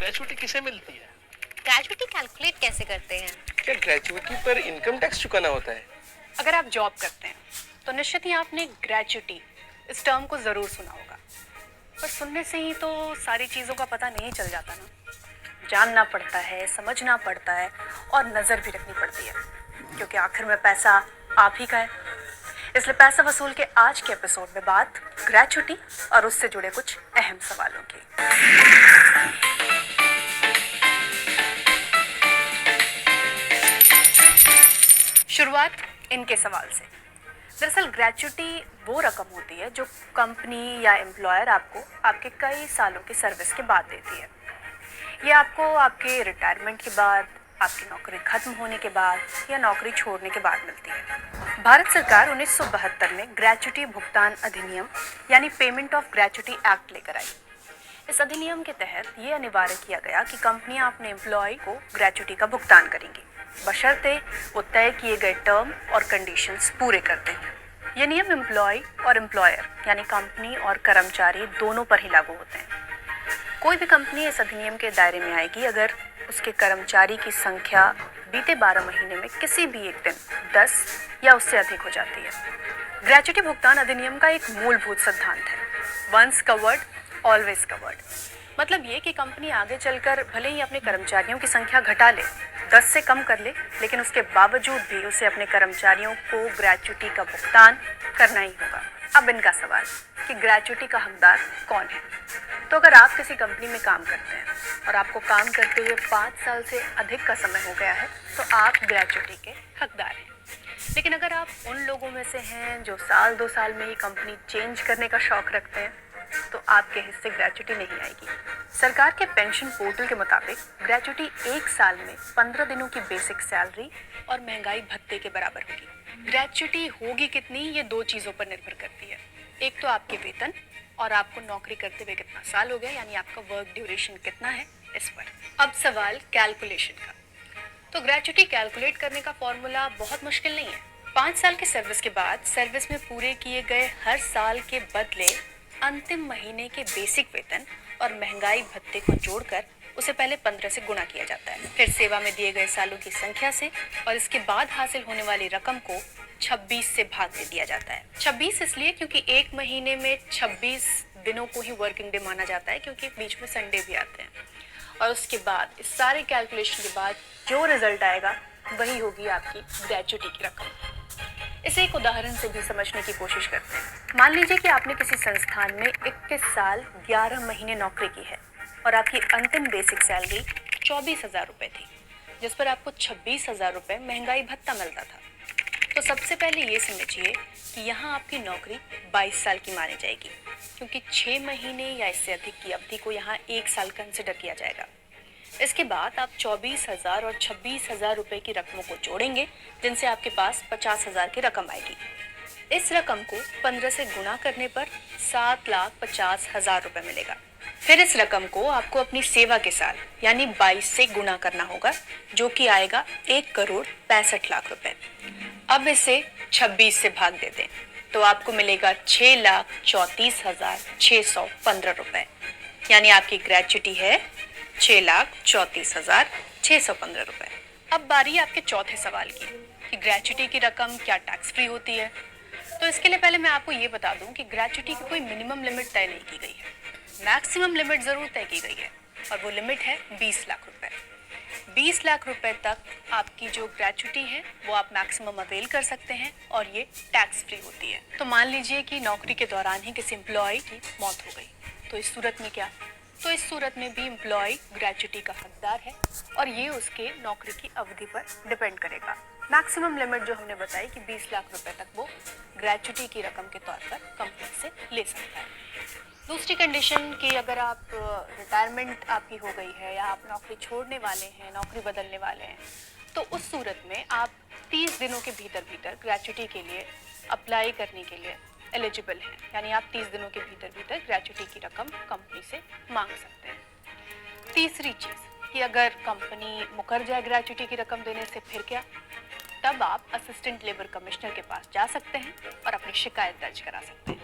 Gratuity किसे मिलती है? ग्रेजुएटी कैलकुलेट कैसे करते हैं? क्या ग्रेजुएटी पर इनकम टैक्स चुकाना होता है? अगर आप जॉब करते हैं तो निश्चित ही आपने ग्रेजुएटी इस टर्म को ज़रूर सुना होगा, पर सुनने से ही तो सारी चीज़ों का पता नहीं चल जाता ना। जानना पड़ता है, समझना पड़ता है और नज़र भी रखनी पड़ती है, क्योंकि आखिर में पैसा आप ही का है। इसलिए पैसा वसूल के आज के एपिसोड में बात ग्रेजुएटी और उससे जुड़े कुछ अहम सवालों की। शुरुआत इनके सवाल से। दरअसल ग्रेजुएटी वो रकम होती है जो कंपनी या एम्प्लॉयर आपको आपके कई सालों की सर्विस के बाद देती है। ये आपको आपके रिटायरमेंट के बाद, आपकी नौकरी खत्म होने के बाद या नौकरी छोड़ने के बाद मिलती है। भारत सरकार 1972 में ग्रेजुएटी भुगतान अधिनियम यानी पेमेंट ऑफ ग्रेजुएटी एक्ट लेकर आई। इस अधिनियम के तहत ये अनिवार्य किया गया कि कंपनियां अपने एम्प्लॉय को ग्रेजुएटी का भुगतान करेंगी, बशर्ते वो तय किए गए टर्म और कंडीशंस पूरे करते हैं। ये नियम एम्प्लॉय और एम्प्लॉयर यानी कंपनी और कर्मचारी दोनों पर ही लागू होते हैं। कोई भी कंपनी इस अधिनियम के दायरे में आएगी अगर उसके कर्मचारी की संख्या बीते 12 महीने में किसी भी एक दिन 10 या उससे अधिक हो जाती है। ग्रेजुएटी भुगतान अधिनियम का एक मूलभूत सिद्धांत है, वंस कवर्ड ऑलवेज कवर्ड। मतलब ये कि कंपनी आगे चलकर भले ही अपने कर्मचारियों की संख्या घटा ले, 10 से कम कर ले, लेकिन उसके बावजूद भी उसे अपने कर्मचारियों को ग्रेजुएटी का भुगतान करना ही होगा। अब इनका सवाल कि ग्रेजुएटी का हकदार कौन है। तो अगर आप किसी कंपनी में काम करते हैं और आपको काम करते हुए 5 साल से अधिक का समय हो गया है तो आप ग्रेजुएटी के हकदार हैं। लेकिन अगर आप उन लोगों में से हैं जो साल 2 साल में ही कंपनी चेंज करने का शौक रखते हैं तो आपके हिस्से ग्रेजुएटी नहीं आएगी। सरकार के पेंशन पोर्टल के मुताबिक ग्रेजुएटी 1 साल में 15 दिनों की बेसिक सैलरी और महंगाई भत्ते के बराबर होगी। ग्रेजुएटी होगी कितनी, ये 2 चीज़ों पर निर्भर करती है। एक तो आपके वेतन और आपको नौकरी करते हुए कितना साल हो गया, यानी आपका वर्क ड्यूरेशन कितना है, इस पर। अब सवाल कैलकुलेशन का। तो ग्रेजुएटी कैलकुलेट करने का फॉर्मूला बहुत मुश्किल नहीं है। 5 साल के सर्विस के बाद सर्विस में पूरे किए गए हर साल के बदले अंतिम महीने के बेसिक वेतन और महंगाई भत्ते को जोड़कर उसे पहले 15 से गुणा किया जाता है, फिर सेवा में दिए गए सालों की संख्या से, और इसके बाद हासिल होने वाली रकम को 26 से भाग दे दिया जाता है। 26 इसलिए क्योंकि एक महीने में 26 दिनों को ही वर्किंग डे माना जाता है, क्योंकि बीच में संडे भी आते हैं। और उसके बाद इस सारे कैलकुलेशन के बाद जो रिजल्ट आएगा वही होगी आपकी ग्रेजुएटी की रकम। इसे एक उदाहरण से भी समझने की कोशिश करते हैं। मान लीजिए कि आपने किसी संस्थान में 21 साल 11 महीने नौकरी की है और आपकी अंतिम बेसिक सैलरी 24,000 रुपये थी, जिस पर आपको 26,000 रुपये महंगाई भत्ता मिलता था। तो सबसे पहले ये समझिए कि यहाँ आपकी नौकरी 22 साल की मानी जाएगी, क्योंकि 6 महीने या इससे अधिक की अवधि को यहाँ 1 साल कंसिडर किया जाएगा। इसके बाद आप 24,000 और 26,000 रुपये की रकमों को जोड़ेंगे, जिनसे आपके पास 50,000 की रकम आएगी। इस रकम को 15 से गुणा करने पर 7,50,000 रुपये मिलेगा। फिर इस रकम को आपको अपनी सेवा के साल यानी 22 से गुणा करना होगा, जो कि आएगा 1,65,00,000 रुपये। अब इसे 26 से भाग दे दें तो आपको मिलेगा 6,34,615 रुपये, यानी आपकी ग्रेजुएटी है 6,34,615 रुपये। अब बारी आपके चौथे सवाल की कि ग्रेजुएटी की रकम क्या टैक्स फ्री होती है। तो इसके लिए पहले मैं आपको ये बता दूं कि ग्रेजुएटी की कोई मिनिमम लिमिट तय नहीं की गई है, मैक्सिमम लिमिट ज़रूर तय की गई है, और वो लिमिट है 20 लाख रुपए। 20 लाख रुपए तक आपकी जो ग्रेजुएटी है वो आप मैक्सिमम अवेल कर सकते हैं, और ये टैक्स फ्री होती है। तो मान लीजिए कि नौकरी के दौरान ही किसी एम्प्लॉय की मौत हो गई, तो इस सूरत में क्या? तो इस सूरत में भी एम्प्लॉय ग्रेजुएटी का हकदार है, और ये उसके नौकरी की अवधि पर डिपेंड करेगा। मैक्सिमम लिमिट जो हमने बताई कि 20 लाख रुपए तक वो ग्रेजुएटी की रकम के तौर पर कंपनी से ले सकता है। दूसरी कंडीशन कि अगर आप रिटायरमेंट आपकी हो गई है या आप नौकरी छोड़ने वाले हैं, नौकरी बदलने वाले हैं, तो उस सूरत में आप 30 दिनों के भीतर ग्रेजुएटी के लिए अप्लाई करने के लिए एलिजिबल हैं, यानी आप 30 दिनों के भीतर ग्रेजुएटी की रकम कंपनी से मांग सकते हैं। तीसरी चीज़ कि अगर कंपनी मुकर जाए ग्रेजुएटी की रकम देने से, फिर क्या? तब आप असिस्टेंट लेबर कमिश्नर के पास जा सकते हैं और अपनी शिकायत दर्ज करा सकते हैं।